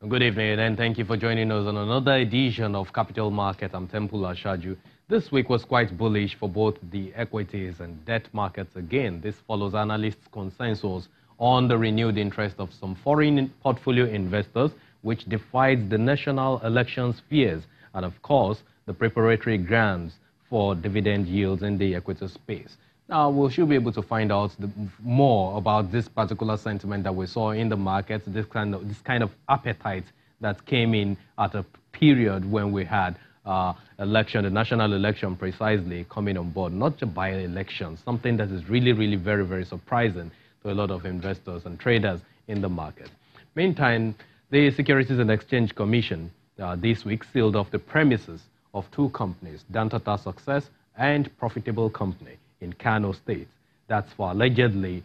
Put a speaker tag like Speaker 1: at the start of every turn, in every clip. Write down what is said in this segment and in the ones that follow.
Speaker 1: Good evening, and thank you for joining us on another edition of Capital Market. I'm Temple Ashaju. This week was quite bullish for both the equities and debt markets again. This follows analysts' consensus on the renewed interest of some foreign portfolio investors, which defied the national elections fears and, of course, the preparatory grants for dividend yields in the equity space. Now, we should be able to find out more about this particular sentiment that we saw in the markets, this kind of appetite that came in at a period when we had the national election precisely coming on board, not just by-election, something that is really, really very, very surprising to a lot of investors and traders in the market. Meantime, the Securities and Exchange Commission this week sealed off the premises of two companies, Dantata Success and Profitable Company, in Kano State. That's for allegedly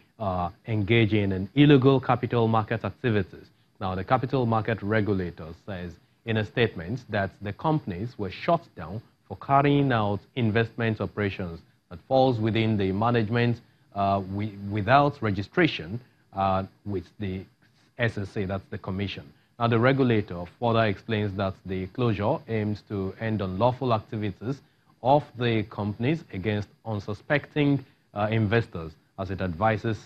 Speaker 1: engaging in illegal capital market activities. Now, the capital market regulator says in a statement that the companies were shut down for carrying out investment operations that falls within the management without registration with the SSA, that's the commission. Now, the regulator further explains that the closure aims to end unlawful activities of the companies against unsuspecting investors, as it advises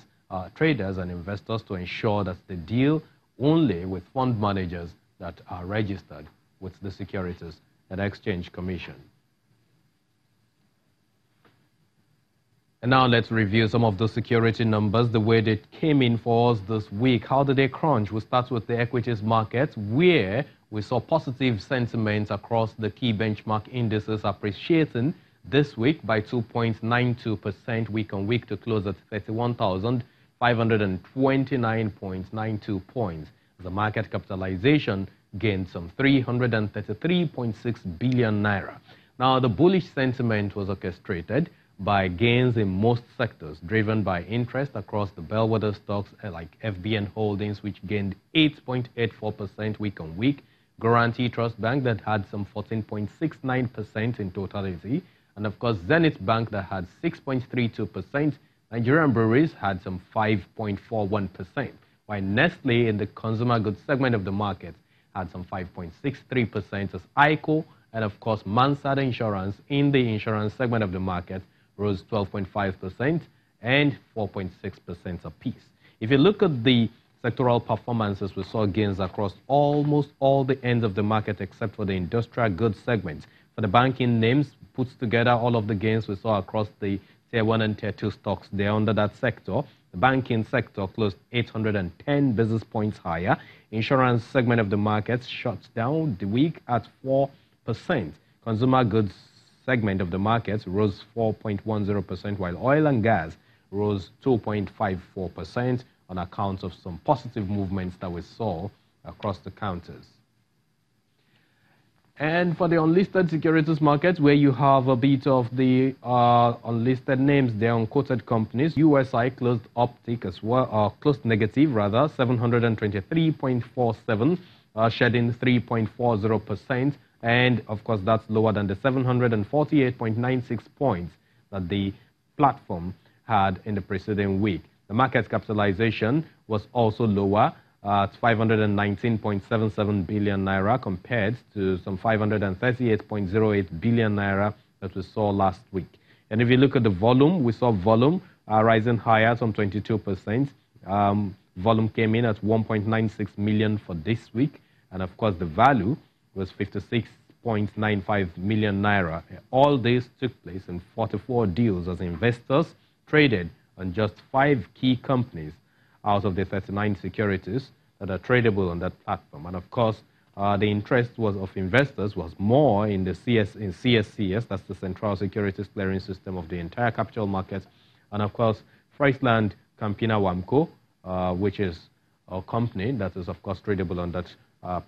Speaker 1: traders and investors to ensure that they deal only with fund managers that are registered with the Securities and Exchange Commission. And now let's review some of those security numbers, the way they came in for us this week. How did they crunch? We'll start with the equities market, where we saw positive sentiments across the key benchmark indices appreciating this week by 2.92% week on week to close at 31,529.92 points. The market capitalization gained some 333.6 billion naira. Now, the bullish sentiment was orchestrated by gains in most sectors, driven by interest across the bellwether stocks like FBN Holdings, which gained 8.84% week on week, Guaranty Trust Bank that had some 14.69% in totality, and of course Zenith Bank that had 6.32%, Nigerian Breweries had some 5.41%, while Nestle in the consumer goods segment of the market had some 5.63%, as ICO and of course Mansard Insurance in the insurance segment of the market rose 12.5% and 4.6% apiece. If you look at the sectoral performances, we saw gains across almost all the ends of the market except for the industrial goods segment. For the banking names, puts together all of the gains we saw across the Tier 1 and Tier 2 stocks there under that sector. The banking sector closed 810 basis points higher. Insurance segment of the market shut down the week at 4%. Consumer goods segment of the market rose 4.10%, while oil and gas rose 2.54% on account of some positive movements that we saw across the counters. And for the unlisted securities market, where you have a bit of the unlisted names there, unquoted companies, USI closed uptick as well, closed negative rather, 723.47, shedding 3.40%. And of course, that's lower than the 748.96 points that the platform had in the preceding week. The market capitalization was also lower at 519.77 billion naira compared to some 538.08 billion naira that we saw last week. And if you look at the volume, we saw volume rising higher, some 22%. Volume came in at 1.96 million for this week. And of course, the value was 56.95 million naira. All this took place in 44 deals as investors traded on just 5 key companies out of the 39 securities that are tradable on that platform. And of course, the interest of investors was more in the CSCS, that's the Central Securities Clearing System of the entire capital market, and of course, Friesland Campina Wamco, which is a company that is of course tradable on that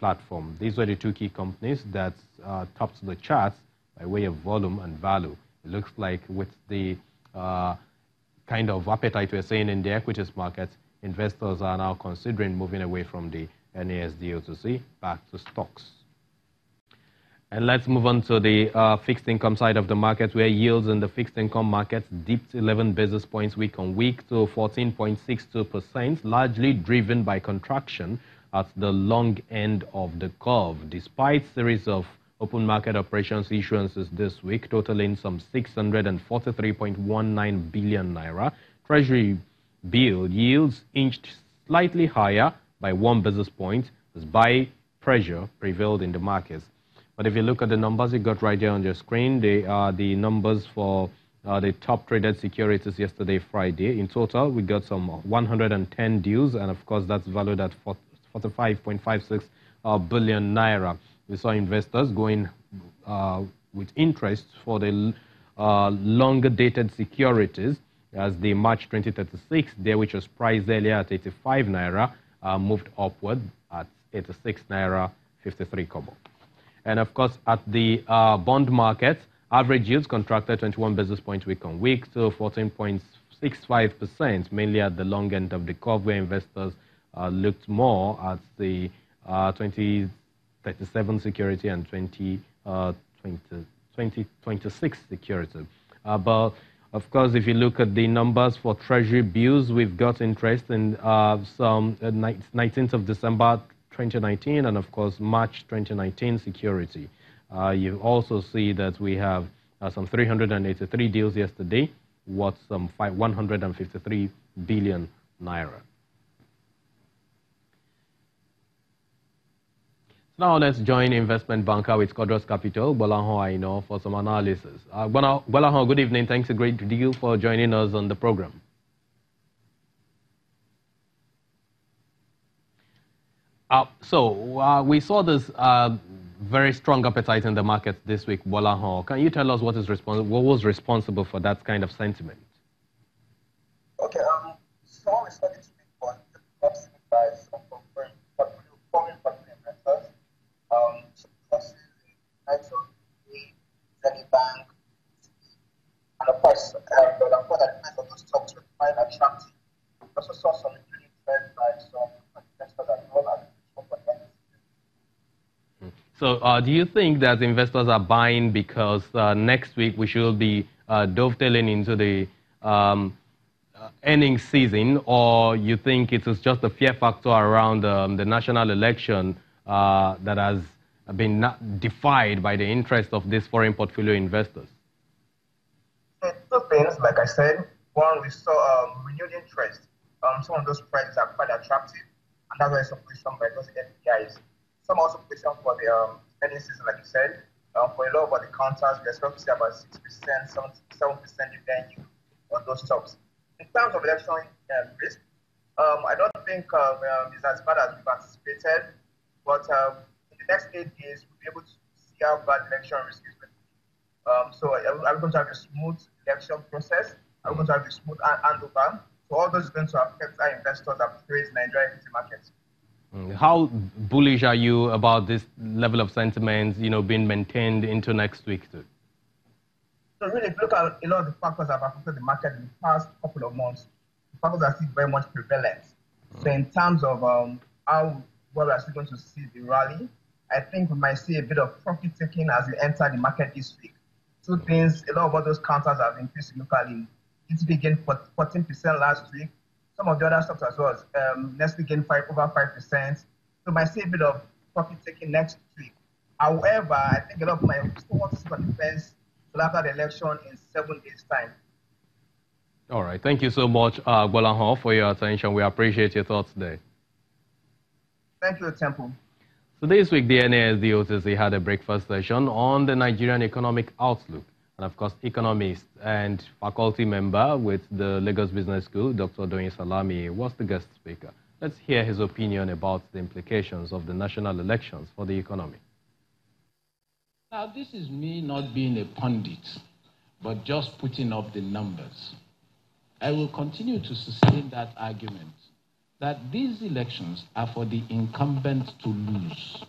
Speaker 1: platform. These were the 2 key companies that topped the charts by way of volume and value. It looks like with the kind of appetite we're seeing in the equities market, investors are now considering moving away from the NASDOTC back to stocks. And let's move on to the fixed income side of the market, where yields in the fixed income market dipped 11 basis points week on week to 14.62%, largely driven by contraction at the long end of the curve. Despite series of open market operations issuances this week, totaling some 643.19 billion naira, Treasury bill yields inched slightly higher by 1 basis point as buy pressure prevailed in the markets. But if you look at the numbers you got right here on your screen, they are the numbers for the top traded securities yesterday, Friday. In total, we got some 110 deals, and of course, that's valued at 45.56 billion naira. We saw investors going with interest for the longer dated securities as the March 2036 day, which was priced earlier at 85 naira, moved upward at 86 naira 53 kobo. And of course, at the bond market, average yields contracted 21 basis points week on week to 14.65%, mainly at the long end of the curve, where investors looked more at the 2037 security and 2026 security. But of course, if you look at the numbers for Treasury bills, we've got interest in some 19th of December 2019 and, of course, March 2019 security. You also see that we have some 383 deals yesterday, worth some 153 billion naira. Now let's join investment banker with Codros Capital, Gbolahan Aina, for some analysis. Gbolahan, good evening. Thanks a great deal for joining us on the program. We saw this very strong appetite in the market this week, Gbolahan. Can you tell us what was responsible for that kind of sentiment?
Speaker 2: Okay, so we started to speak on the proxy by some foreign investors, Zenith Bank, and of course, the report that depends on those stocks we find attractive. We also saw some good interest by some investors as well as
Speaker 1: So do you think that investors are buying because next week we should be dovetailing into the earnings season, or you think it is just a fear factor around the national election that has been defied by the interest of these foreign portfolio investors?
Speaker 2: Two things, like I said. One, we saw renewed interest. Some of those prices are quite attractive, and that's why some position by those FPIs. Some also position for the earnings season, like you said. For a lot of the counters, we expect to see about 6%, 7% dividend yield on those stocks. In terms of election risk, I don't think it's as bad as we've anticipated, but in the next 8 days, we'll be able to see how bad election risk is going to be. So are we going to have a smooth election process? Are we going to have a smooth handover? So all those is going to affect our investors that trade Nigerian equity markets.
Speaker 1: How bullish are you about this level of sentiment, being maintained into next week too?
Speaker 2: So really, if you look at a lot of the factors that have affected the market in the past couple of months, the factors are still very much prevalent. So in terms of how well we are still going to see the rally, I think we might see a bit of profit taking as we enter the market this week. Two things, a lot of those counters have increased locally. ETB gained 14% last week. Some of the other stocks as well. Nestle gained over 5%. So we might see a bit of profit taking next week. However, I think a lot of my still want to see on the fence till after the election in 7 days' time.
Speaker 1: All right. Thank you so much, Gbolahan, for your attention. We appreciate your thoughts today.
Speaker 2: Thank you, Temple.
Speaker 1: So this week, the NASD OTC had a breakfast session on the Nigerian economic outlook. And of course, economist and faculty member with the Lagos Business School, Dr. Doyin Salami, was the guest speaker. Let's hear his opinion about the implications of the national elections for the economy.
Speaker 3: Now, this is me not being a pundit, but just putting up the numbers. I will continue to sustain that argument that these elections are for the incumbent to lose.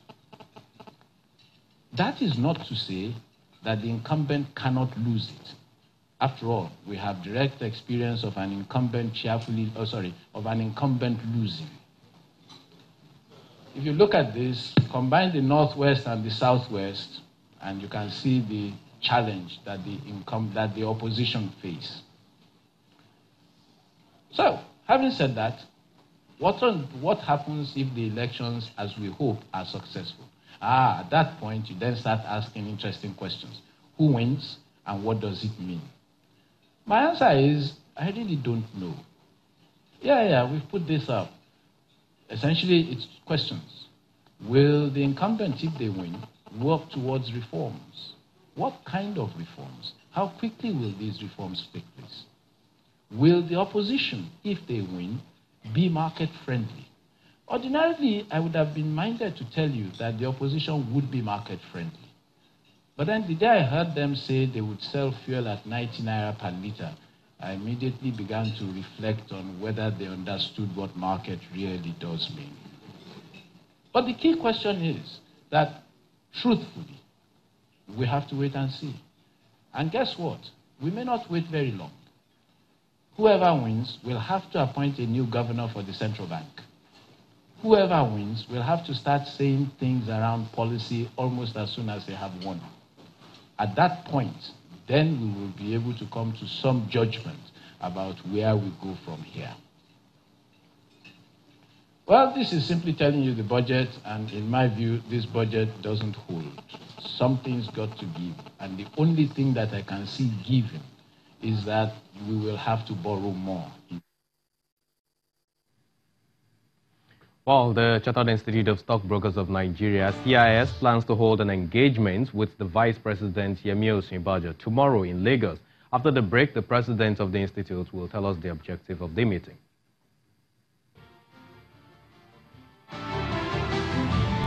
Speaker 3: That is not to say that the incumbent cannot lose it. After all, we have direct experience of an incumbent losing. If you look at this, combine the Northwest and the Southwest, and you can see the challenge that the opposition face. So, having said that, What happens if the elections, as we hope, are successful? At that point, you then start asking interesting questions. Who wins and what does it mean? My answer is, I really don't know. We've put this up. Essentially, it's questions. Will the incumbents, if they win, work towards reforms? What kind of reforms? How quickly will these reforms take place? Will the opposition, if they win, be market-friendly? Ordinarily, I would have been minded to tell you that the opposition would be market-friendly. But then the day I heard them say they would sell fuel at 90 naira per litre, I immediately began to reflect on whether they understood what market really does mean. But the key question is that, truthfully, we have to wait and see. And guess what? We may not wait very long. Whoever wins will have to appoint a new governor for the central bank. Whoever wins will have to start saying things around policy almost as soon as they have won. At that point, then we will be able to come to some judgment about where we go from here. Well, this is simply telling you the budget, and in my view, this budget doesn't hold. Something's got to give, and the only thing that I can see giving is that we will have to borrow more.
Speaker 1: Well, the Chartered Institute of Stockbrokers of Nigeria, CIS, plans to hold an engagement with the Vice President Yemi Osinbajo tomorrow in Lagos. After the break, the president of the institute will tell us the objective of the meeting.